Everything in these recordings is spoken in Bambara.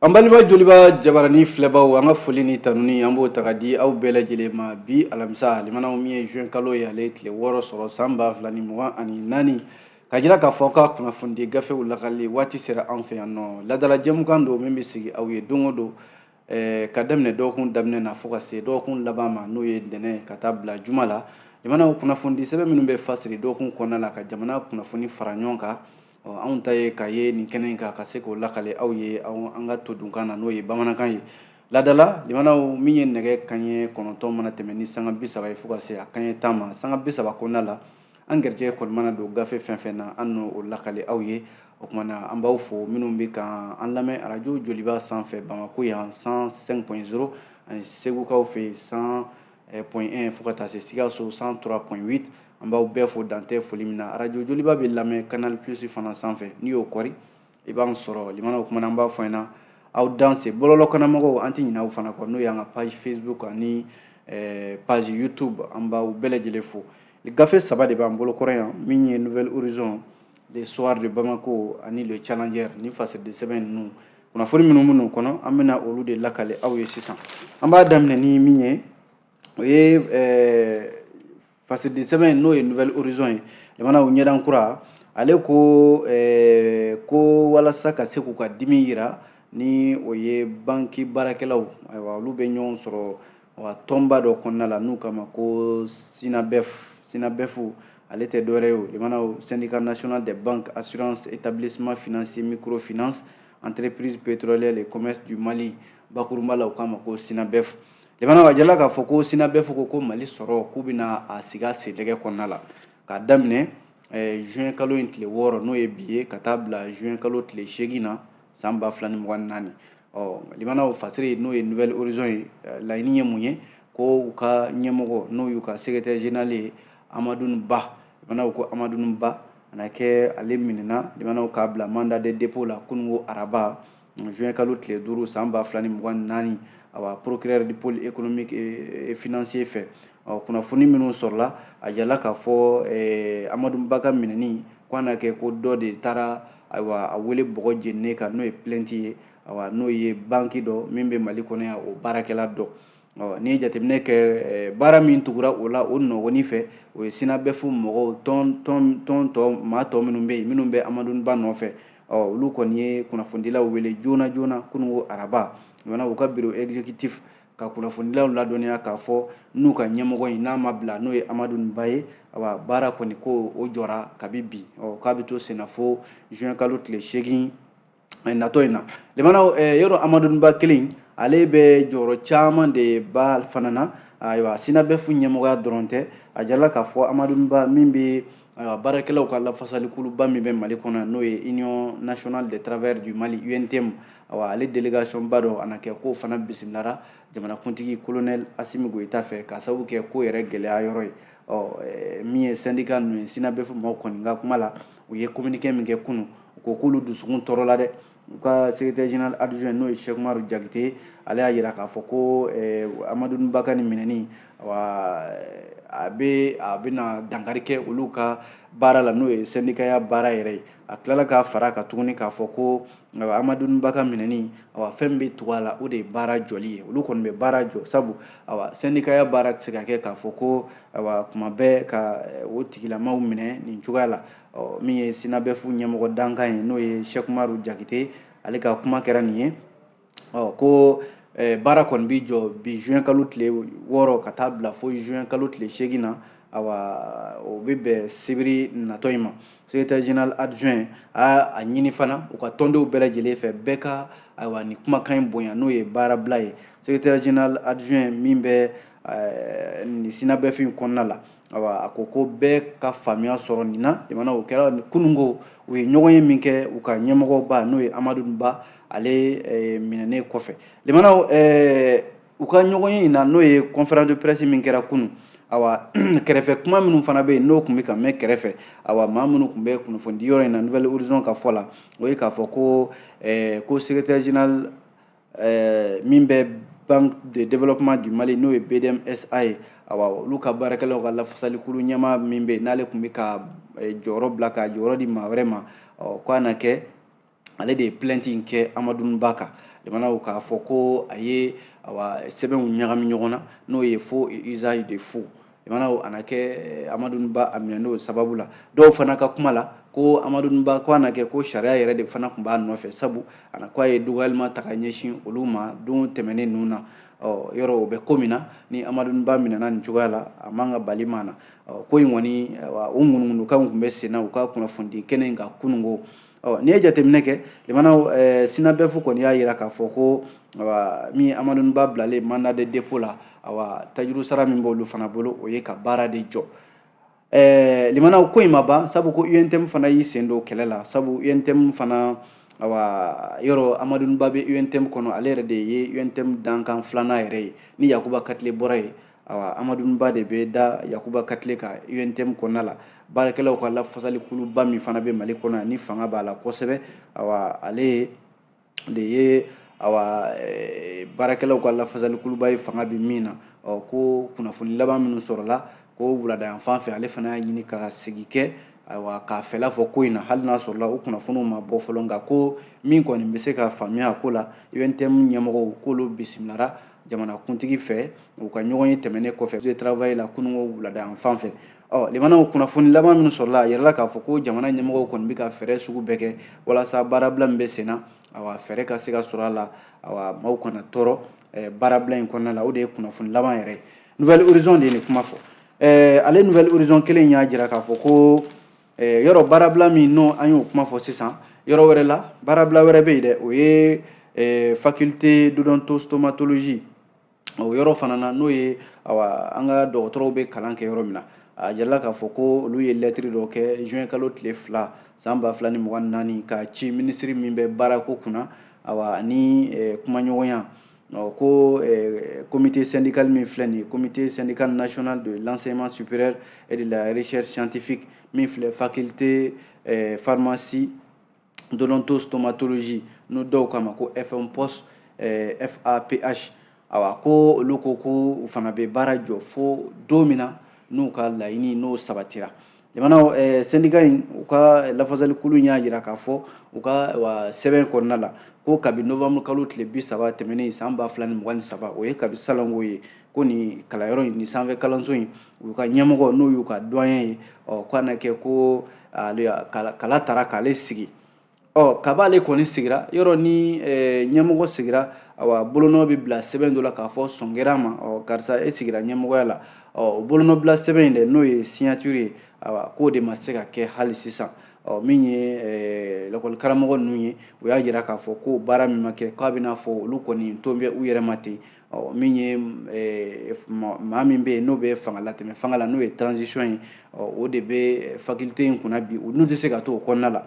An balima joliba jabarani filɛbaw an ka foli ni tanuni an b'o ta ka di aw bɛɛ lajɛlen ma bi alamisa limanaw min ye juin kalo ye ale tile 6 sɔrɔ san 2024 ka jira k'a fɔ ka kunnafoni gafew lakali waati sera an fɛ yan nɔ ladala jɛmukan don min bɛ sigi aw ye don o don ka daminɛ dɔgɔkun daminɛ na fo ka se dɔgɔkun laban ma n'o ye ntɛnɛn ka taa bila juma la limanaw kunnafoni sɛbɛn minnu bɛ fasiri dɔgɔkun kɔnɔna la ka jamana kunnafoni fara ɲɔgɔn kan anw ta ye ka ye nin kɛnɛ in kan ka se k'o lakale aw ye an ka todunkan na n'o ye bamanankan ye ladala limanaw min ye nɛgɛ kanɲɛ 9 mana tɛmɛ ni sanga 30 ye fo ka se a kanɲɛ 10 ma sanga 30 kɔnɔna la an garijɛgɛ kɔni mana don gafe fɛn fɛn na an n'o lakale aw ye o kumana an b'aw fo minnu bɛ kan an lamɛn arajo joliba sanfɛ Bamako yan 105.0 ani segukaw fɛ 100.1 fo ka taa se Sikaso 103.8 an b'aw bɛɛ fo dantɛ foli min na arajo joliba bɛ lamɛn Canal Plus fana sanfɛ n'i y'o kɔri i b'an sɔrɔ limanaw kumana an b'a fɔ ɲɛna aw danse bɔlɔlɔ kanamɔgɔw an tɛ ɲinɛ aw fana kɔ n'o y'an ka page Facebook ani page YouTube an b'aw bɛɛ lajɛlen fo gafe 3 de b'an bolo kɔrɔ yan min ye Nouvelle Horizon le soir de Bamako ani le Challenger ni fasɛde sɛbɛn ninnu kunnafoni minnu kɔnɔ an bɛna olu de lakale aw ye sisan an b'a daminɛ ni min ye o ye fasɛde sɛbɛn n'o ye Nouvelle Horizon ye limanaw ɲɛdan kura ale ko ko walasa ka se k'u ka dimi yira ni o ye banki baarakɛlaw ayiwa olu bɛ ɲɔgɔn sɔrɔ tɔnba dɔ kɔnɔna la n'u kama ko Sinabefu ale tɛ dɔwɛrɛ ye o limanaw syndicat national des banques assurance établissement financier microfinance entreprise pétrolière et commerce du Mali bakurunba la u kama ko Sinabefu limanaw a jala k'a fɔ ko Sinabefu ko Mali sɔrɔ k'u bɛna a sigi a sendɛgɛ kɔnɔna la k'a daminɛ juin kalo in tile 6 n'o ye bi ye ka taa bila juin kalo tile 8 na san 2024 limanaw fasiri n'o ye Nouvelle Horizon ye laɲini ye mun ye ko u ka ɲɛmɔgɔ n'o y'u ka secrétaire général ye Amadou Ba limanaw ko Amadou Ba ana kɛ ale minɛna limanaw k'a bila mandat de dépôt la kunungo araba juin kalo tile 5 san 2024 awa procureur du pôle économique et financier fɛ kunnafoni minnu sɔrɔla a jala k'a fɔ Amadou Ba ka minɛni ko ana kɛ ko dɔ de taara ayiwa a wele bɔgɔ jeninen kan n'o ye plainte ye awa n'o ye banki dɔ min bɛ Mali kɔnɔ yan o baarakɛla dɔ n'i ye jateminɛ kɛ baara min tugura o la o nɔgɔni fɛ o ye Sinabefu mɔgɔw tɔn maa tɔ minnu bɛ yen minnu bɛ Amadou Ba nɔfɛ olu kɔni ye kunnafonidilaw wele joona kunungo araba limanaw u ka bureau exécutif ka kunnafonidilaw ladɔnniya k'a fɔ n'u ka ɲɛmɔgɔ in n'a ma bila n'o ye Amadou Ba ye awa baara kɔni ko o jɔra kabi bi k'a bɛ to senna fo juin kalo tile 8 natɔ in na limanaw yɔrɔ Amadou Ba kelen ale bɛ jɔyɔrɔ caman de ba fana na ayiwa Sinabefu ɲɛmɔgɔya dɔrɔn tɛ a jala k'a fɔ Amadou Ba min bɛ baarakɛlaw ka lafasalikuluba min bɛ Mali kɔnɔ n'o ye Union nationale des travailleurs du Mali UNTM awa ale délégation ba dɔ ana kɛ k'o fana bisiminara jamanakuntigi colonel Assimi Goïta fɛ k'a sababu kɛ ko yɛrɛ gɛlɛya yɔrɔ ye min ye syndicat ninnu ye Sinabefu maaw kɔni ka kuma la u ye communiqué min kɛ kunun u ko k'olu dusukun tɔɔrɔ la dɛ u ka secrétaire général adjoint n'o ye Cheikh Umaru Jakite ale y'a jira k'a fɔ ko Amadou Ba ka nin minɛni a bɛna dankari kɛ olu ka baara la n'o ye syndicat ya baara yɛrɛ ye a tilala k'a fara ka tuguni k'a fɔ ko Amadou Ba ka minɛni fɛn bɛ tugu a la o de ye baara jɔli ye olu kɔni bɛ baara jɔ sabu syndicat ya baara tɛ se ka kɛ k'a fɔ ko kuma bɛɛ ka o tigilamaw minɛ nin cogoya la min ye Sinabefu ɲɛmɔgɔ dankan ye n'o ye Cheikh Umaru Jakite ale ka kuma kɛra nin ye ko baara kɔni bɛ jɔ bi juin kalo tile 6 ka taa bila fo juin kalo tile 8 na o bɛ bɛn sibiri natɔ in ma secrétaire général adjoint a ɲini fana u ka tɔndenw bɛɛ lajɛlen fɛ bɛɛ ka nin kumakan in bonya n'o ye baarabila ye secrétaire général adjoint min bɛ nin Sinabefu in kɔnɔna la a ko bɛɛ ka faamuya sɔrɔ nin na limanaw o kɛra kunungo u ye ɲɔgɔn ye min kɛ u ka ɲɛmɔgɔ ba n'o ye Amadou Ba ale minɛnen kɔfɛ limanaw u ka ɲɔgɔn ye in na n'o ye conférence de presse min kɛra kunun kɛrɛfɛ kuma minnu fana bɛ yen n'o tun bɛ ka mɛn kɛrɛfɛ maa minnu tun bɛ kunnafonidi yɔrɔ in na Nouvelle Horizon ka fɔ la o ye k'a fɔ ko secrétaire général min bɛ Banque de développement du Mali n'o ye BDMSA ye olu ka baarakɛlaw ka lafasalikulu ɲɛmaa min bɛ yen n'ale tun bɛ ka jɔyɔrɔ bila ka jɔyɔrɔ di maa wɛrɛ ma k'a na kɛ ale de ye plainte in kɛ Amadou Ba kan limanaw k'a fɔ ko a ye sɛbɛnw ɲagami ɲɔgɔn na n'o ye faux usage de faux limanaw ana kɛ Amadu Ba a minɛ n'o sababu la dɔw fana ka kuma la ko Amadu Ba ko ana kɛ ko sariya yɛrɛ de fana tun b'a nɔfɛ sabu ana ko a ye dɔgɔyalima ta ka ɲɛsin olu ma don tɛmɛnen ninnu na yɔrɔ o bɛ ko min na ni Amadu Ba minɛna nin cogoya la a man ka bali maa na ko in kɔni o ŋunuŋunukanw tun bɛ sen na u ka kunnafoni kɛnɛ in kan kununko n'i ye jateminɛ kɛ limanaw Sinabefu kɔni y'a jira k'a fɔ ko min Amadu Ba bilalen mandat de dépôt la tajuru sara min b'olu fana bolo o ye ka baara de jɔ limanaw ko in ma ban sabu ko UNTM fana y'i sen don kɛlɛ la sabu UNTM fana yɔrɔ Amadu Ba bɛ UNTM kɔnɔ ale yɛrɛ de ye UNTM dankan filanan yɛrɛ ye ni Yakuba Katile bɔra yen Amadu Ba de bɛ da Yakuba Katile ka UNTM kɔnɔna la baarakɛlaw ka lafasali kuluba min fana bɛ Mali kɔnɔ yan ni fanga b'a la kosɛbɛ ale de ye baarakɛlaw ka lafasali kuluba ye fanga bɛ min na ko kunnafoni laban minnu sɔrɔla ko wulada yan fan fɛ ale fana y'a ɲini ka sigi kɛ k'a fɛla fɔ ko in na hali n'a sɔrɔla o kunnafoniw ma bɔ fɔlɔ nka ko min kɔni bɛ se ka faamuya a ko la UNTM ɲɛmɔgɔw k'olu bisiminara jamanakuntigi fɛ u ka ɲɔgɔn ye tɛmɛnen kɔfɛ de travail la kununko wulada yan fan fɛ limanaw kunnafoni laban minnu sɔrɔla a yɛrɛla k'a fɔ ko jamana ɲɛmɔgɔw kɔni bɛ ka fɛɛrɛ sugu bɛɛ kɛ walasa baarabila min bɛ sen na fɛɛrɛ ka se ka sɔrɔ a la maaw kana tɔɔrɔ baarabila in kɔnɔna la o de ye kunnafoni laban yɛrɛ ye Nouvelle Horizon de ye nin kuma fɔ ale Nouvelle Horizon kelen y'a jira k'a fɔ ko yɔrɔ baarabila min n'o an y'o kuma fɔ sisan yɔrɔ wɛrɛ la baarabila wɛrɛ bɛ yen dɛ o ye faculté d'odontostomatologie o yɔrɔ fana na n'o ye an ka dɔgɔtɔrɔw bɛ kalan kɛ yɔrɔ min na a jirala k'a fɔ ko olu ye lɛtiri dɔ kɛ juin kalo tile 2 san 2024 k'a ci minisiri min bɛ baarako kunna ani kumaɲɔgɔnya ko comité syndical min filɛ nin ye comité syndical national de l'enseignement supérieur et de la recherche scientifique min filɛ faculté pharmacie d'odontostomatologie n'o dɔw k'a ma ko FMPOS FAPH ko olu ko ko u fana bɛ baara jɔ fo don min na n'u ka laɲini n'o sabatira limanaw syndicat in u ka lafasali kulu y'a jira k'a fɔ u ka sɛbɛn kɔnɔna la ko kabi novembre kalo tile 30 tɛmɛnen san 2023 o ye kabi salongo ye ko nin kalanyɔrɔ in nin sanfɛ kalanso in u ka ɲɛmɔgɔ n'o y'u ka doyen ye ko ana kɛ ko kala tara k'ale sigi kab'ale kɔni sigira yɔrɔ ni ɲɛmɔgɔ sigira bolonɔ bɛ bila sɛbɛn dɔ la k'a fɔ sɔn kɛra ma karisa e sigira ɲɛmɔgɔya la o bolonɔ bila sɛbɛn in dɛ n'o ye signature ye k'o de ma se ka kɛ hali sisan min ye lakɔli karamɔgɔ ninnu ye u y'a jira k'a fɔ ko baara min ma kɛ k'a bɛna fɔ olu kɔni ton bɛ u yɛrɛ ma ten min ye maa min bɛ yen n'o bɛ fanga latɛmɛ fanga la n'o ye transition ye o de bɛ faculté in kunna bi u n'u tɛ se ka to o kɔnɔna la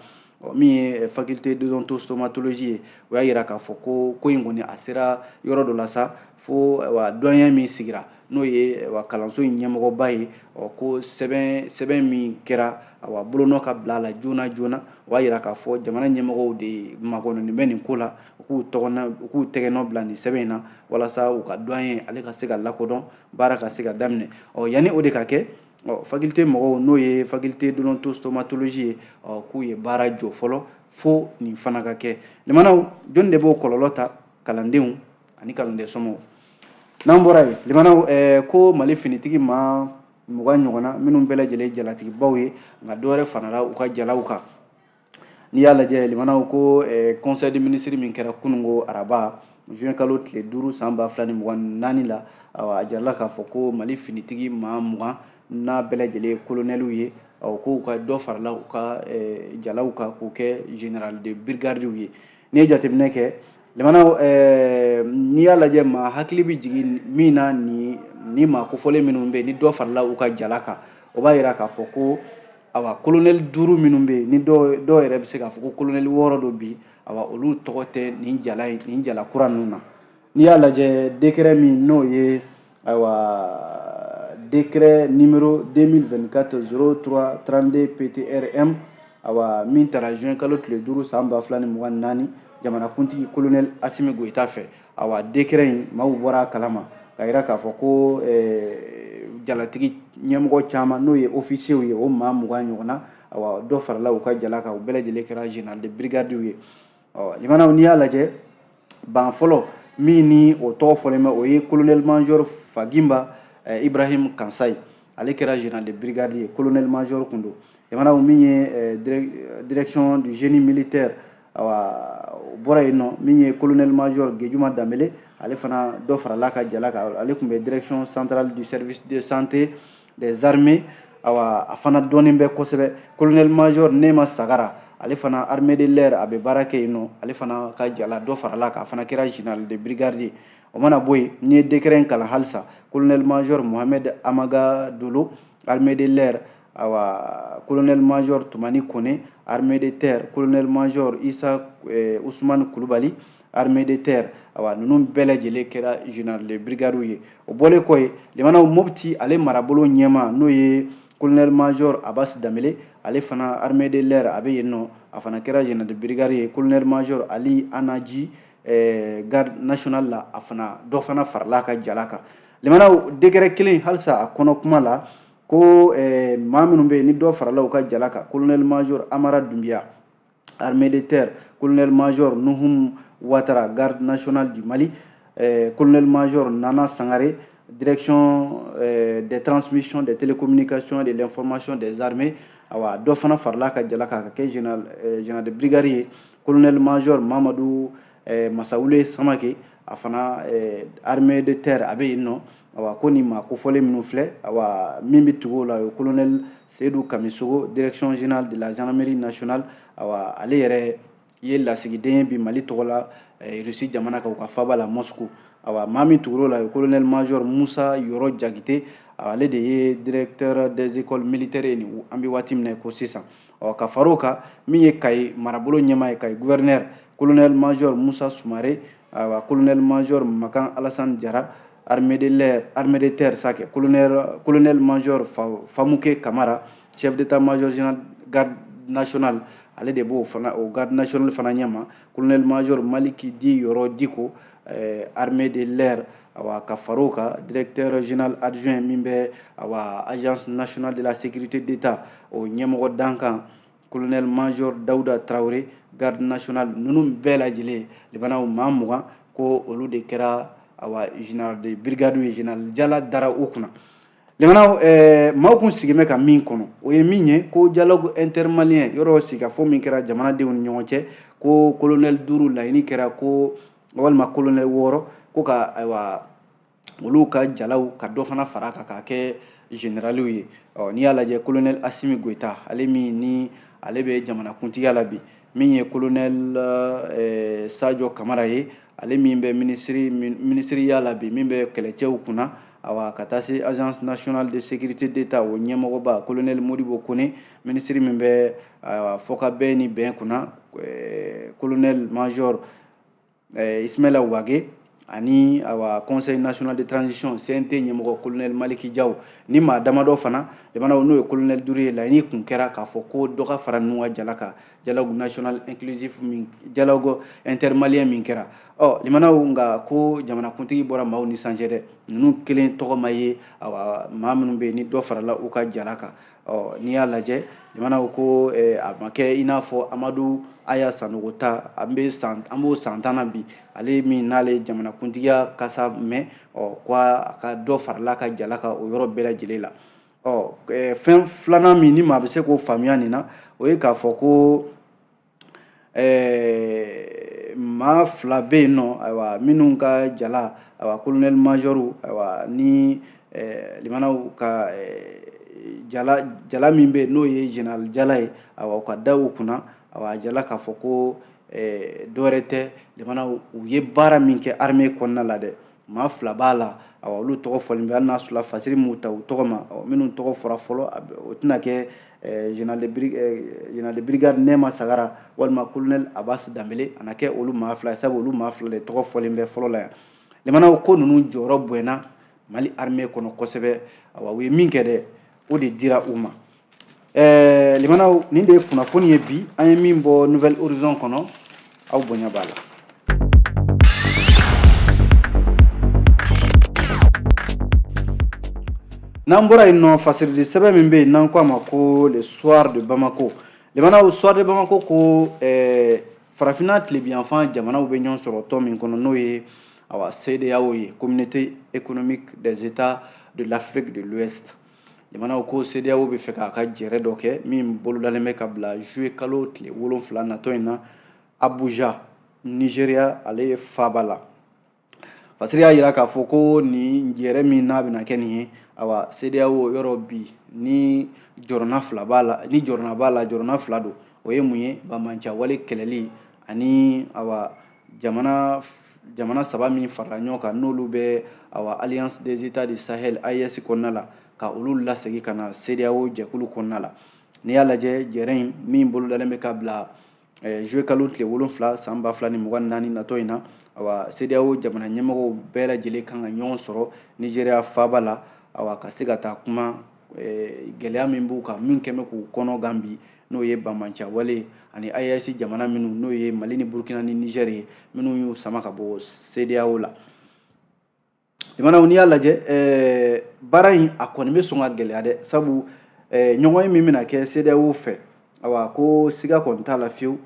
min ye faculté d'odontostomatologie ye o y'a jira k'a fɔ ko in kɔni a sera yɔrɔ dɔ la sa fo doyen min sigira n'o ye kalanso in ɲɛmɔgɔba ye ko sɛbɛn min kɛra bolonɔ ka bila a la joona joona o b'a jira k'a fɔ jamana ɲɛmɔgɔw de makɔnɔnin bɛ nin ko la u k'u tɛgɛnɔ bila nin sɛbɛn in na walasa u ka doyen ale ka se ka lakodɔn baara ka se ka daminɛ yanni o de ka kɛ faculté mɔgɔw n'o ye faculté d'odontostomatologie ye k'u ye baara jɔ fɔlɔ fo nin fana ka kɛ limanaw jɔnni de b'o kɔlɔlɔ ta kalandenw ani kalanden somɔgɔw n'an bɔra yen limanaw ko Mali finitigi ma 20 ɲɔgɔnna minnu bɛɛ lajɛlen jalatigibaw ye nka dɔwɛrɛ farala u ka jalaw kan n'i y'a lajɛ limanaw ko conseil des ministres min kɛra kununko araba juin kalo tile 5 san 2024 la a jirala k'a fɔ ko Mali finitigi maa 20 n'a bɛɛ lajɛlen ye colonels ye k'u ka dɔ farala u ka jalaw kan k'u kɛ général de brigade ye n'i ye jateminɛ kɛ limanaw n'i y'a lajɛ maa hakili bɛ jigin min na ni maa kofɔlen minnu bɛ yen ni dɔ farala u ka jala kan o b'a jira k'a fɔ ko colonel 5 minnu bɛ yen ni dɔw yɛrɛ bɛ se k'a fɔ ko colonel 6 dɔ bi olu tɔgɔ tɛ nin jala kura ninnu na n'i y'a lajɛ décret min n'o ye décret numéro 2024-03-32 PTRM min taara juin kalo tile 5 san 2024 jamanakuntigi colonel Asimi Goyita fɛ décret in maaw bɔra a kalama k'a jira k'a fɔ ko jalatigi ɲɛmɔgɔ caman n'o ye officiers ye o maa 20 ɲɔgɔnna dɔ farala u ka jala kan u bɛɛ lajɛlen kɛra général de brigade ye limanaw n'i y'a lajɛ ban fɔlɔ min ni o tɔgɔ fɔlen bɛ o ye colonel major Fagimba Ibrahim Kansai, ale kɛra général de brigade ye, colonel major kun don. Jamana min ye direction du génie militaire awa o bɔra yen nɔ, min ye colonel major Gejuma Dambele, ale fana dɔ farala ka jala kan, ale kun bɛ direction centrale du service de santé des armées, awa a fana dɔnnen bɛ kosɛbɛ. Colonel major Nema Sagara, ale fana armée de l'air a bɛ baara kɛ yen nɔ, ale fana ka jala dɔ farala kan, a fana kɛra général de brigade ye. O mana bɔ yen, n'i ye décret in kalan halisa, colonel major Mohamed Amaga Dolo, armée de l'air, awa colonel major Toumani Kone, armée de terre, colonel major Issa Ousmane Koulibaly, armée de terre, awa ninnu bɛɛ lajɛlen kɛra général de brigade ye. O bɔlen kɔ ye, limanaw Mopti ale marabolo ɲɛma n'o ye colonel major Abbas Dambele, ale fana armée de l'air a bɛ yen nɔ, a fana kɛra général de brigade ye. Colonel major Ali Anaji garde nationale la, a fana dɔ fana farala ka jala kan. Limanaw décret kelen halisa a kɔnɔ kuma la ko maa minnu bɛ yen ni dɔ farala u ka jala kan, colonel major Amara Doumbia, armée de terre, colonel major Nuhum Ouattara, garde nationale du Mali, colonel major Nana Sangare, direction des transmissions, des télécommunications et de l'information des armées, awa dɔ fana farala ka jala kan ka kɛ général de brigade ye. Colonel major Mamadou Masawule Samake, a fana armée de terre a bɛ yen nɔ, awa ko nin maa kofɔlen minnu filɛ, awa min bɛ tugu o la o ye colonel Seydou Kamisogo, direction générale de la gendarmerie nationale, awa ale yɛrɛ ye lasigiden ye bi Mali tɔgɔ la Russie jamana kan u ka faba la Moscou. Awa maa min tugura o la o ye colonel major Musa Yɔrɔ Jakite, ale de ye directeur des écoles militaires ye nin an bɛ waati min na ko sisan. Ka far'o kan min ye Kayi marabolo ɲɛmaa ye, Kayi gouverneur, colonel major Musa Sumare, awa colonel major Makan Alassane Diarra, armée de l'air, armée de terre sake, colonel major Famouke Kamara, chef d'état-major général garde nationale, ale de b'o fana o garde national fana ɲɛma. Colonel major Maliki Di Yɔrɔ Diko, armée de l'air, awa ka far'o kan directeur général adjoint min bɛ awa agence nationale de la sécurité d'état o ɲɛmɔgɔ dankan, colonel major Dawuda Traoré, garde national, ninnu bɛɛ lajɛlen libanaw maa 20 ko olu de kɛra awa général de brigade ye. Général Jala dara u kunna. Limanaw maaw kun sigin bɛ ka min kɔnɔ o ye min ye ko dialogue intermalien yɔrɔ sigikafɔ min kɛra jamanadenw ni ɲɔgɔn cɛ, ko colonel 5 laɲini kɛra ko walima colonel 6 ko ka ayiwa olu ka jalaw ka dɔ fana fara kan k'a kɛ généraliw ye. N'i y'a lajɛ colonel Assimi Goïta, ale min ni ale bɛ jamanakuntigiya la bi, min ye colonel Sadio Kamara ye, ale min bɛ ministeriya la bi, min bɛ kɛlɛcɛw kunna, awa ka taa se agence nationale de sécurité d'état o ɲɛmɔgɔba colonel Modibo Kone, ministre min bɛ fɔka bɛɛ ni bɛn kunna, colonel major Ismaila Wage, ani awa conseil national de transition CNT ɲɛmɔgɔ colonel Maliki Diaw, ni maa damadɔ fana limanaw n'o ye colonel 5 ye. Laɲini kun kɛra k'a fɔ ko dɔ ka fara ninnu ka jala kan, dialogue national inclusif min, dialogue intermalien min kɛra. Limanaw nka ko jamanakuntigi bɔra maaw ni sanjɛ dɛ, ninnu kelen tɔgɔ ma ye awa maa minnu bɛ yen ni dɔ farala u ka jala kan. N'i y'a lajɛ limanaw ko a ma kɛ i n'a fɔ Amadu Aya Sanogo ta, an b'o san 10 na bi, ale min n'ale jamanakuntigiya kasa mɛn ko a ka dɔ farala ka jala kan o yɔrɔ bɛɛ lajɛlen la. Fɛn filanan min ni maa bɛ se k'o faamuya nin na o ye k'a fɔ ko maa 2 bɛ yen nɔ ayiwa minnu ka jala, ayiwa colonel major ayiwa ni limanaw ka jala min bɛ yen n'o ye général Jala ye, ayiwa u ka da u kunna, ayiwa jala k'a fɔ ko dɔwɛrɛ tɛ limanaw u ye baara min kɛ armée kɔnɔna la dɛ, maa 2 b'a la, awa olu tɔgɔ fɔlen bɛ hali n'a sɔrɔla fasiri m'u ta u tɔgɔ ma, minnu tɔgɔ fɔra fɔlɔ o tɛna kɛ général de brigade Nema Sagara walima colonel Abbas Dambele, a na kɛ olu maa 2 ye, sabu olu maa 2 de tɔgɔ fɔlen bɛ fɔlɔ la yan. Limanaw ko ninnu jɔyɔrɔ bonyana Mali armée kɔnɔ kosɛbɛ, awa u ye min kɛ dɛ o de dira u ma. Limanaw nin de ye kunnafoni ye bi, an ye min bɔ Nouvelle Horizon kɔnɔ, aw bonya b'a la. N'an bɔra yen nɔ fasiridi sɛbɛn min bɛ yen n'an ko a ma ko le soir de Bamako. Limanaw soir de Bamako ko farafinna tilebiyanfan jamanaw bɛ ɲɔgɔn sɔrɔ tɔn min kɔnɔ n'o ye CEDEAO ye, communauté économique des états de l'Afrique de l'Ouest. jamanaw ko CEDEAO bɛ fɛ k'a ka jɛrɛ dɔ kɛ min bolodalen bɛ ka bila juillet kalo tile 7 natɔ in na Abuja, Nigeria, ale faaba la. Fasiri y'a jira k'a fɔ ko nin jɛrɛ min n'a bɛna kɛ nin ye CEDEAO yɔrɔ bi ni jɔrɔna b'a la jɔrɔna fila don. O ye mun ye? Banmanca wale kɛlɛli ani jamana saba min farala ɲɔgɔn kan n'olu bɛ Alliance des États du Sahel AES kɔnɔna la ka olu lasegin ka na CEDEAO jɛkulu kɔnɔna la. N'i y'a lajɛ jɛrɛ in min bolodalen bɛ ka bila juillet kalo tile 7 san 2024 natɔ in na CEDEAO jamana ɲɛmɔgɔw bɛɛ lajɛlen kan ka ɲɔgɔn sɔrɔ Nigeria faaba la ka se ka taa kuma gɛlɛya min b'u kan min kɛmɛ k'u kɔnɔ gan bi n'o ye banmanca wale ani AES jamana minnu n'o ye Mali ni Burkina ni Niger ye minnu y'u sama ka bɔ CEDEAO la. Jamanaw n'i y'a lajɛ baara in a kɔni bɛ sɔn ka gɛlɛya dɛ, sabu ɲɔgɔn ye min bɛna kɛ CEDEAO fɛ ko siga kɔni t'a la fiyewu.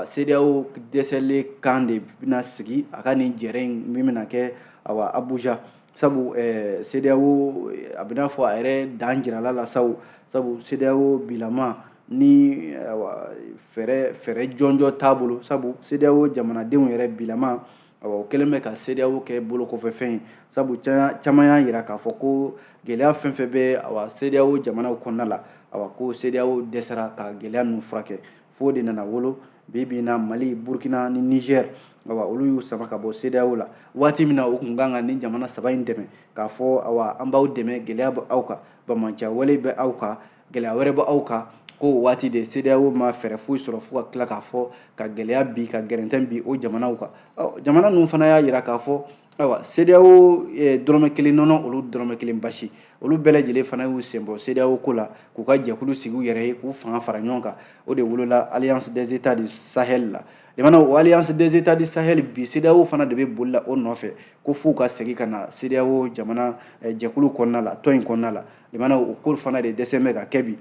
CEDEAO dɛsɛlen kan de bɛna sigi a ka nin jɛrɛ in min bɛna kɛ Abuja, sabu CEDEAO a bɛ n'a fɔ a yɛrɛ dan jirala la sabu CEDEAO bilama ni fɛɛrɛ jɔnjɔ t'a bolo, sabu CEDEAO jamanadenw yɛrɛ bilama o kɛlen bɛ ka CEDEAO kɛ bolokɔfɛfɛn ye, sabu caman y'a jira k'a fɔ ko gɛlɛya fɛn fɛn bɛ CEDEAO jamanaw kɔnɔna la ko CEDEAO dɛsɛra ka gɛlɛya ninnu furakɛ fo de nana wolo bi na Mali, Burkina ni Niger olu y'u sama ka bɔ CEDEAO la. Waati min na o kun kan ka ni jamana saba in dɛmɛ k'a fɔ an b'aw dɛmɛ, gɛlɛya bɛ aw kan, banmanca wale bɛ aw kan, gɛlɛya wɛrɛ bɛ aw kan, ko waati de CEDEAO ma fɛɛrɛ foyi sɔrɔ fo ka tila k'a fɔ ka gɛlɛya bi ka gɛrɛntɛn bi o jamanaw kan. Jamana ninnu fana y'a jira k'a fɔ CEDEAO dɔrɔmɛ 1 nɔnɔ olu dɔrɔmɛ 1 basi, olu bɛɛ lajɛlen fana y'u sen bɔ CEDEAO ko la k'u ka jɛkulu sigi u yɛrɛ ye k'u fanga fara ɲɔgɔn kan. O de wolola Alliance des États du Sahel la. Jamanaw o Alliance des États du Sahel bi CEDEAO fana de bɛ bolila o nɔfɛ ko f'u ka segin ka na CEDEAO jamana jɛkulu kɔnɔna la, tɔn in kɔnɔna la. Jamanaw o ko fana de dɛsɛ bɛ ka kɛ bi.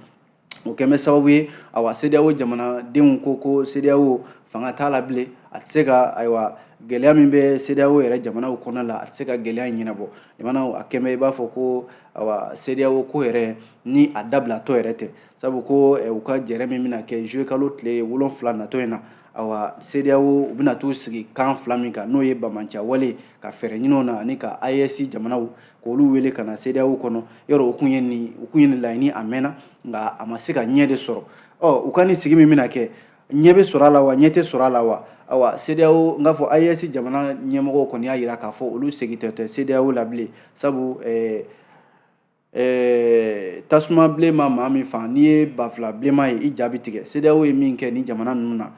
O kɛmɛ sababu ye CEDEAO jamanadenw ko CEDEAO fanga t'a la bilen, a tɛ se ka gɛlɛya min bɛ CEDEAO yɛrɛ jamanaw kɔnɔna la a tɛ se ka gɛlɛya in ɲɛnabɔ. Jamanaw a kɛmɛ i b'a fɔ ko CEDEAO ko yɛrɛ ni a dabilatɔ yɛrɛ tɛ, sabu ko u ka jɛrɛ min bɛna kɛ juillet kalo tile 7 natɔ in na CEDEAO u bɛna t'u sigi kan fila min kan n'o ye banmanca wale ka fɛɛrɛ ɲini na ani ka AES jamanaw k'olu wele ka na CEDEAO kɔnɔ. Yɔrɔ o kun ye nin laɲini a mɛnna nka a ma se ka ɲɛ de sɔrɔ. U ka nin sigi min bɛna kɛ ɲɛ bɛ sɔrɔ a la wa ɲɛ tɛ sɔrɔ a la wa CEDEAO n k'a fɔ AES jamana ɲɛmɔgɔw kɔni y'a jira k'a fɔ olu segin tɛ CEDEAO la bilen, sabu tasuma bilenma maa min fan n'i ye banfula bilenma ye i jaabi tigɛ. CEDEAO ye min kɛ ni jamana ninnu na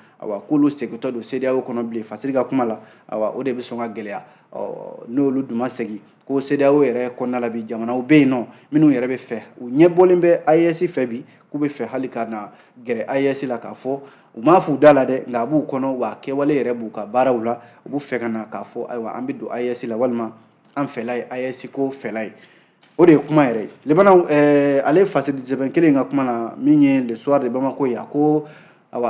k'olu segintɔ don CEDEAO kɔnɔ bilen, fasiri ka kuma la o de bɛ sɔn ka gɛlɛya. N'olu dun ma segin ko CEDEAO yɛrɛ kɔnɔna la bi jamanaw bɛ yen nɔ minnu yɛrɛ bɛ fɛ u ɲɛbɔlen bɛ AES fɛ bi k'u bɛ fɛ hali ka na gɛrɛ AES la k'a fɔ u m'a f'u da la dɛ nka a b'u kɔnɔ wa kɛwale yɛrɛ b'u ka baaraw la u b'u fɛ ka na k'a fɔ ayiwa an bɛ don AES la walima an fɛla ye AES ko fɛla ye. O de ye kuma yɛrɛ ye. Lebanaw ale fasidi sɛbɛn kelen ka kuma na min ye le soir de Bamako ye a ko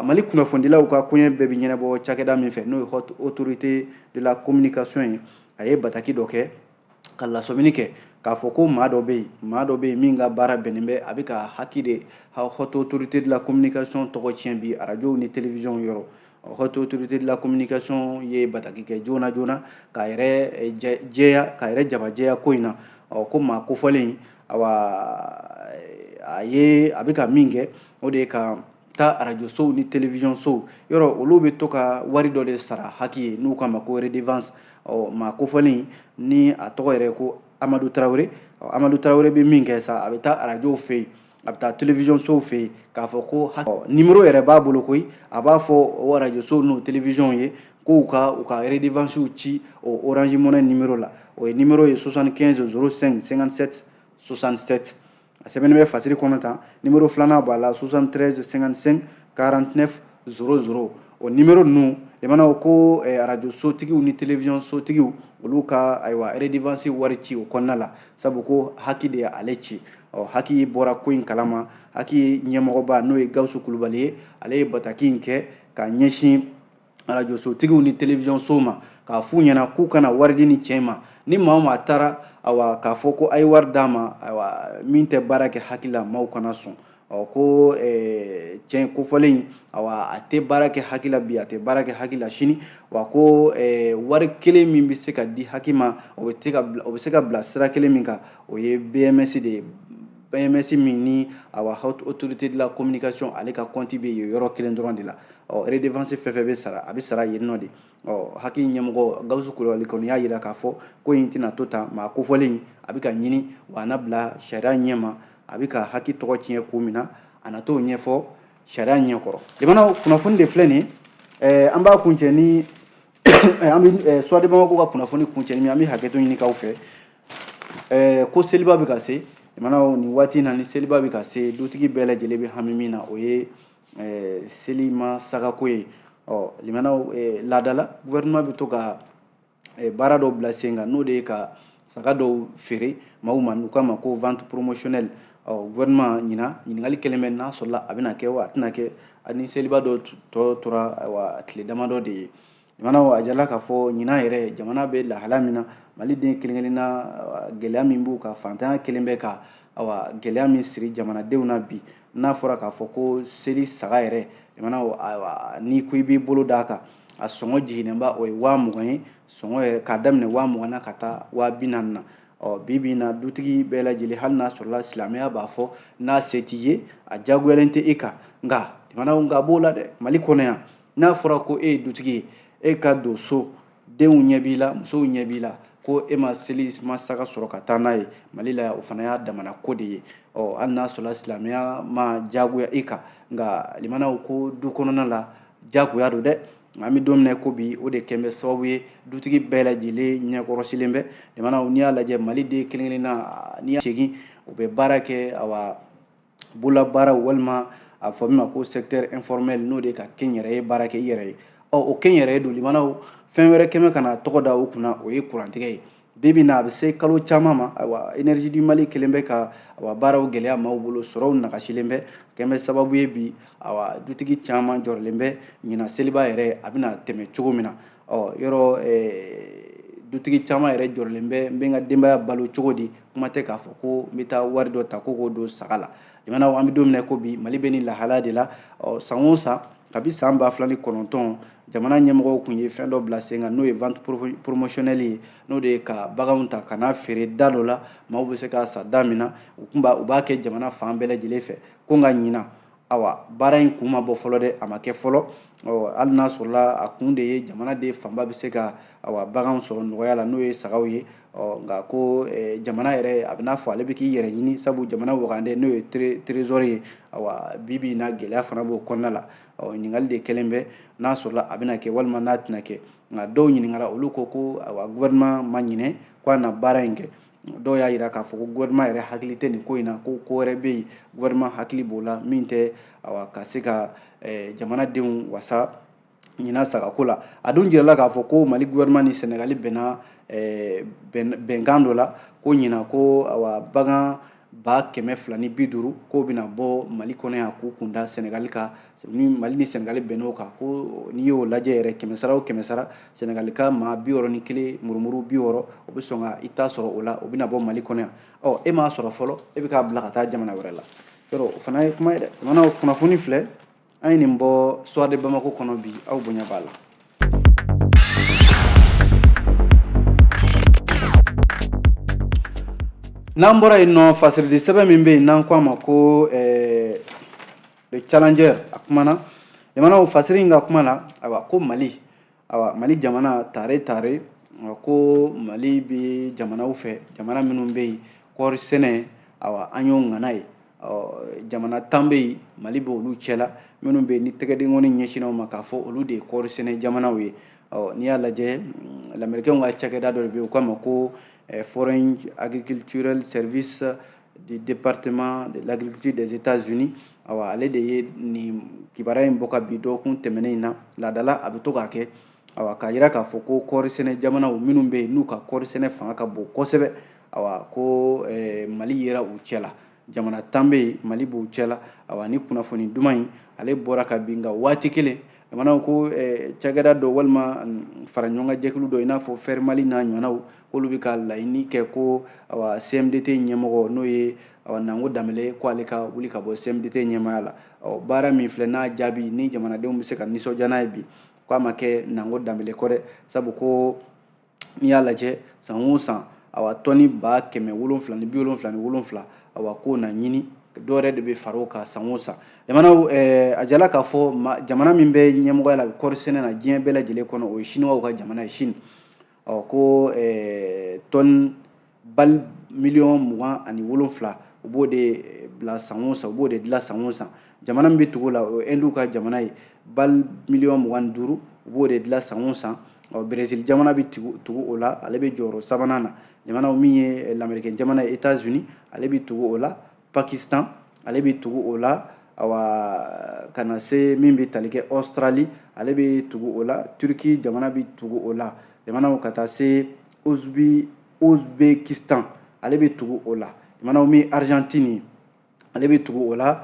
Mali kunnafonidilaw ka koɲɛ bɛɛ bɛ ɲɛnabɔ cakɛda min fɛ n'o ye haute autorité de la communication ye, a ye bataki dɔ kɛ ka lasɔmini kɛ k'a fɔ ko maa dɔ bɛ yen min ka baara bɛnnen bɛ a bɛ ka haki de haute autorité de la communication tɔgɔ tiɲɛ bi arajow ni télévision yɔrɔ. Haute autorité de la communication ye bataki kɛ joona k'a yɛrɛ jabajɛya ko in na ko maa kofɔlen a bɛ ka min kɛ o de ye ka taa arajo sow ni télévision sow yɔrɔ olu bɛ to ka wari dɔ de sara haki ye n'u k'a ma ko redevance. Maa kofɔlen ni a tɔgɔ yɛrɛ ko Amadu Tarawele bɛ min kɛ sa a bɛ taa arajow fɛ yen a bɛ taa télévision sow fɛ yen k'a fɔ ko numéro yɛrɛ b'a bolo koyi a b'a fɔ o arajo sow n'o télévision ye ko u ka redevance ci o Orange Money numéro la. O ye numéro ye 75 05 57 67 a sɛbɛnnen bɛ fasiri kɔnɔ tan. Numéro filanan b'a la 73 55 49 00. O numéro ninnu jamanaw ko arajo sotigiw ni télévision sotigiw olu ka redevance wari ci o kɔnɔna la, sabu ko haki de y'ale ci. Haki bɔra ko in kalama, haki ɲɛmɔgɔba n'o ye Gawusu Kulubali ye ale ye bataki in kɛ ka ɲɛsin radio sotigiw ni télévision so ma k'a f'u ɲɛna k'u kana wari di ni cɛ ma ni maa o maa taara awa k'a fɔ ko a ye wari d'a ma awa min tɛ baara kɛ hakili la maaw kana sɔn ko cɛn kofɔlen in awa a tɛ baara kɛ hakili la bi a tɛ baara kɛ hakili la sini wa ko wari kelen min bɛ se ka di hakili ma o bɛ se ka bila sira kelen min kan o ye BMS de ye BMS min ni awa haute autorité de la communication ale ka compte bɛ yen yɔrɔ kelen dɔrɔn de la redevance fɛn fɛn bɛ sara a bɛ sara yen nɔ de hakili ɲɛmɔgɔ Gawusu Kulibali kɔni y'a jira k'a fɔ ko in tɛna to tan maa kofɔlen in a bɛ ka ɲini wa a na bila sariya ɲɛma a bɛ ka hakili tɔgɔ tiɲɛ ko min na a na t'o ɲɛfɔ sariya ɲɛkɔrɔ jamana kunnafoni de filɛ nin ye an b'a kuncɛ ni an bɛ Suwade Bamako ka kunnafoni kuncɛ ni an bɛ hakɛto ɲini k'aw fɛ ko seliba bɛ ka se jamana nin waati in na ni seliba bɛ ka se dutigi bɛɛ lajɛlen bɛ hami min na o ye selima sagako ye limanaw laadala gouvernement bɛ to ka baara dɔw bila sen kan n'o de ye ka saga dɔw feere maaw ma n'u k'a ma ko vente promotionnelle gouvernement ɲininkali kɛlen bɛ n'a sɔrɔla a bɛna kɛ wa a tɛna kɛ ani seliba dɔ tɔ tora tile damadɔ de ye limanaw a jirala k'a fɔ ɲinan yɛrɛ jamana bɛ lahala min na maliden kelen kelenna gɛlɛya min b'u kan fantanya kelen bɛ ka gɛlɛya min siri jamanadenw na bi n'a fɔra k'a fɔ ko seli saga yɛrɛ jamana n'i ko i b'i bolo d'a kan a sɔngɔ jiginnenba o ye 20,000 ye sɔngɔ yɛrɛ k'a daminɛ 20,000 na ka taa 40,000 na bi bi in na dutigi bɛɛ lajɛlen hali n'a sɔrɔla silamɛya b'a fɔ n'a se t'i ye a diyagoyalen tɛ e kan nka jamanaw nka b'o la dɛ mali kɔnɔ yan n'a fɔra ko e ye dutigi ye e ka don so denw ɲɛ b'i la musow ɲɛ b'i la ko e ma seli ma saga sɔrɔ ka taa n'a ye mali la o fana y'a damana ko de ye hali n'a sɔrɔla silamɛya ma diyagoya i kan nka limanaw ko du kɔnɔna la diyagoya don dɛ an bɛ don min ko bi o de kɛn bɛ sababu ye dutigi bɛɛ lajɛlen ɲɛkɔrɔsilen bɛ limanaw n'i y'a lajɛ maliden kelen kelenna n'i y'a segin u bɛ baara kɛ bololabaaraw walima a fɔ min ma ko secteur informel n'o de ka kɛnyɛrɛye baara kɛ i yɛrɛ ye o kɛnyɛrɛye don limanaw fɛn wɛrɛ kɛmɛ ka na tɔgɔ da o kunna o ye kurantigɛ ye bi bi in na a bɛ se kalo caman ma énergie du Mali kelen bɛ ka baaraw gɛlɛya maaw bolo sɔrɔw nagasilen bɛ kɛn bɛ sababu ye bi dutigi caman jɔrɔlen bɛ ɲina seliba yɛrɛ a bɛna tɛmɛ cogo min na yɔrɔ dutigi caman yɛrɛ jɔrɔlen bɛ n bɛ n ka denbaya balo cogo di kuma tɛ k'a fɔ ko n bɛ taa wari dɔ ta ko k'o don saga la limanaw an bɛ don min ko bi Mali bɛ nin lahala de la san o san kabi san 2009 jamana ɲɛmɔgɔw tun ye fɛn dɔ bila sen kan n'o ye vente promotionnelle ye n'o de ye ka baganw ta ka n'a feere da dɔ la maaw bɛ se k'a san da min na u b'a kɛ jamana fan bɛɛ lajɛlen fɛ ko nka ɲina baara in kun ma bɔ fɔlɔ dɛ a ma kɛ fɔlɔ hali n'a sɔrɔla a kun de ye jamanaden fanba bɛ se ka baganw sɔrɔ nɔgɔya la n'o ye sagaw ye nka ko jamana yɛrɛ a bɛ n'a fɔ ale bɛ k'i yɛrɛ ɲini sabu jamana wagande n'o ye trésor ye bi bi in na gɛlɛya fana b'o kɔnɔna la ɲininkali de kɛlen bɛ n'a sɔrɔla a bɛna kɛ walima n'a tɛna kɛ nka dɔw ɲininkara olu ko gouvernement ma ɲinɛ k'a na baara in kɛ dɔw y'a jira k'a fɔ ko gouvernement yɛrɛ hakili tɛ nin ko in na ko wɛrɛ bɛ yen gouvernement hakili b'o la min tɛ ka se ka jamanadenw wasa ɲina sagako la a dun jirala k'a fɔ ko Mali gouvernement ni Sénégali bɛnna bɛnkan dɔ la ko ɲina ko bagan 250,000 k'o bɛna bɔ Mali kɔnɔ yan k'u kun da Sénégali kan ni Mali ni Sénégali bɛnn'o kan ko n'i y'o lajɛ yɛrɛ 100 sara o 100 sara Sénégali ka maa 61 murumuru 60 o bɛ sɔn ka i ta sɔrɔ o la o bɛna bɔ Mali kɔnɔ yan e m'a sɔrɔ fɔlɔ e bɛ k'a bila ka taa jamana wɛrɛ la yɔrɔ o fana ye kuma ye dɛ jamana kunnafoni filɛ an ye nin bɔ Suwade Bamako kɔnɔ bi aw bonya b'a la. n'an bɔra yen nɔ fasiridi sɛbɛn min bɛ yen n'an ko a ma ko le challenger a kumana jamanaw fasiri in ka kuma la ko Mali Mali jamana tare ko Mali bɛ jamanaw fɛ jamana minnu bɛ yen kɔɔri sɛnɛ an y'o ŋana ye jamana 10 bɛ yen Mali bɛ olu cɛla minnu bɛ yen ni tɛgɛdenkɔni ɲɛsinna o ma k'a fɔ olu de ye kɔɔri sɛnɛ jamanaw ye n'i y'a lajɛ lamɛrikɛnw ka cakɛda dɔ de bɛ yen u k'a ma ko Foreign Agricultural Service du département de l'agriculture des États-Unis ale de ye nin kibaruya in bɔ ka bi dɔgɔkun tɛmɛnen in na laadala a bɛ to k'a kɛ k'a jira k'a fɔ ko kɔɔri sɛnɛ jamanaw minnu bɛ yen n'u ka kɔɔri sɛnɛ fanga ka bon kosɛbɛ ko Mali yera u cɛla jamana 10 bɛ yen Mali b'u cɛla ni kunnafoni duman in ale bɔra ka bin nka waati kelen mana ko cagada dɔ walima fara ɲɔgɔn jɛkulu dɔ i n'a fɔ Fer Mali n'a ɲɔgɔnnaw k'olu bɛ ka laɲini kɛ ko CMDT ɲɛmɔgɔ n'o ye Nango Danbɛlɛ ko ale ka wuli ka bɔ CMDT ɲɛmaaya la baara min filɛ n'a jaabi ni jamanadenw bɛ se ka nisɔndiya n'a ye bi k'a ma kɛ Nango Danbɛlɛ kɔ dɛ sabu ko n'i y'a lajɛ san o san tɔni 777 k'o na ɲini dɔw yɛrɛ de bɛ fara o kan san o san jamanaw a jala k'a fɔ jamana min bɛ ɲɛmɔgɔya la kɔɔri sɛnɛ na diɲɛ bɛɛ lajɛlen kɔnɔ o ye Chinois ka jamana ye Chine ko tɔni miliyɔn 27 u b'o de bila san o san u b'o de dilan san o san jamana min bɛ tugu o la o ye Indu ka jamana ye miliyɔn 25 u b'o de dilan san o san Brésil jamana bɛ tugu o la ale bɛ jɔyɔrɔ 3nan na jamana min ye l'Américain jamana ye États-Unis ale bɛ tugu o la Pakistan ale bɛ tugu o la ka na se min bɛ tali kɛ Australie ale bɛ tugu o la Turquie jamana bɛ tugu o la jamanaw ka taa se Uzbekistan ale bɛ tugu o la jamanaw min Argentine ale bɛ tugu o la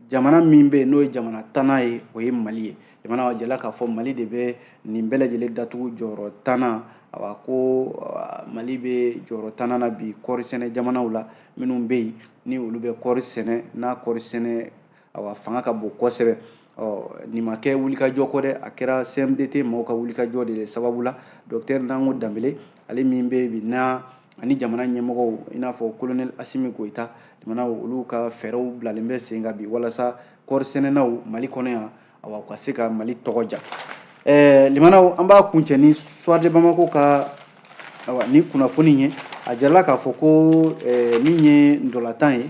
jamana min bɛ n'o ye jamana 10nan ye o ye Mali ye jamana jala k'a fɔ Mali de bɛ nin bɛɛ lajɛlen datugu jɔyɔrɔ 10nan ko Mali bɛ jɔyɔrɔ 10nan na bi kɔɔri sɛnɛ jamanaw la minnu bɛ yen ni olu bɛ kɔɔri sɛnɛ n'a kɔɔri sɛnɛ fanga ka bon kosɛbɛ nin ma kɛ wulikajɔ kɔ dɛ a kɛra CMDT maaw ka wulikajɔ de sababu la Docteur Nango Danbɛlɛ ale min bɛ bi ani jamana ɲɛmɔgɔw i n'a fɔ Colonel Assimi Goïta jamanaw olu ka fɛɛrɛw bilalen bɛ sen kan bi walasa kɔɔri sɛnɛnaw Mali kɔnɔ yan u ka se ka Mali tɔgɔ ja limanaw an b'a kuncɛ ni Soir de Bamako ka ni kunnafoni ye a jarala k'a fɔ ko min ye ndɔlatan ye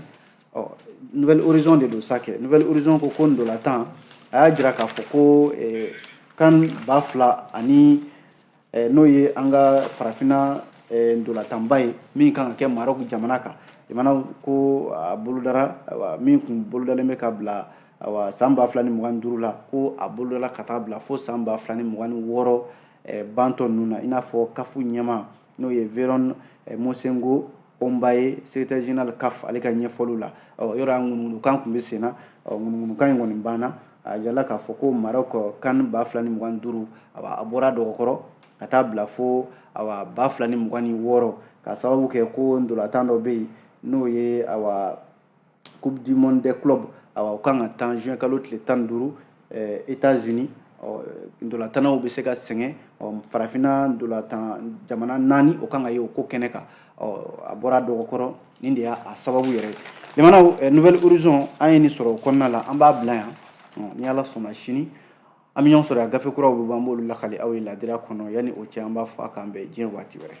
Nouvelle Horizon de don sa kɛ Nouvelle Horizon ko ndɔlatan a y'a jira k'a fɔ ko CAN 2000 ani n'o ye an ka farafinna ndɔlatanba ye min kan ka kɛ Maroc jamana kan jamanaw ko a bolodara min kun bolodalen bɛ ka bila san 2025 la ko a bolodala ka taa bila fo san 2026 bantɔ ninnu na i n'a fɔ CAF ɲɛma n'o ye Veron Mosengo Ombaye secrétaire général CAF ale ka ɲɛfɔliw la yɔrɔ an ŋunuŋunukan tun bɛ sen na ŋunuŋunukan in kɔni banna a jala k'a fɔ ko Maroc CAN 2025 a bɔra dɔgɔkɔrɔ ka taa bila fo 2026 ka sababu kɛ ko ndɔlatan dɔ bɛ yen n'o ye Coupe du monde des clubs o kan ka taa juin kalo tile 15 États-Unis ndɔlatanaw bɛ se ka sɛgɛn farafinna ndɔlatan jamana 4 o kan ka ye o ko kɛnɛ kan a bɔra dɔgɔkɔrɔ nin de y'a sababu yɛrɛ ye jamanaw Nouvelle Horizon an ye nin sɔrɔ o kɔnɔna la an b'a bila yan ni Ala sɔnna sini an bɛ ɲɔgɔn sɔrɔ yan gafe kuraw bɛ bɔ an b'olu lakali aw ye ladira kɔnɔ yanni o cɛ an b'a fɔ a k'an bɛn diɲɛ waati wɛrɛ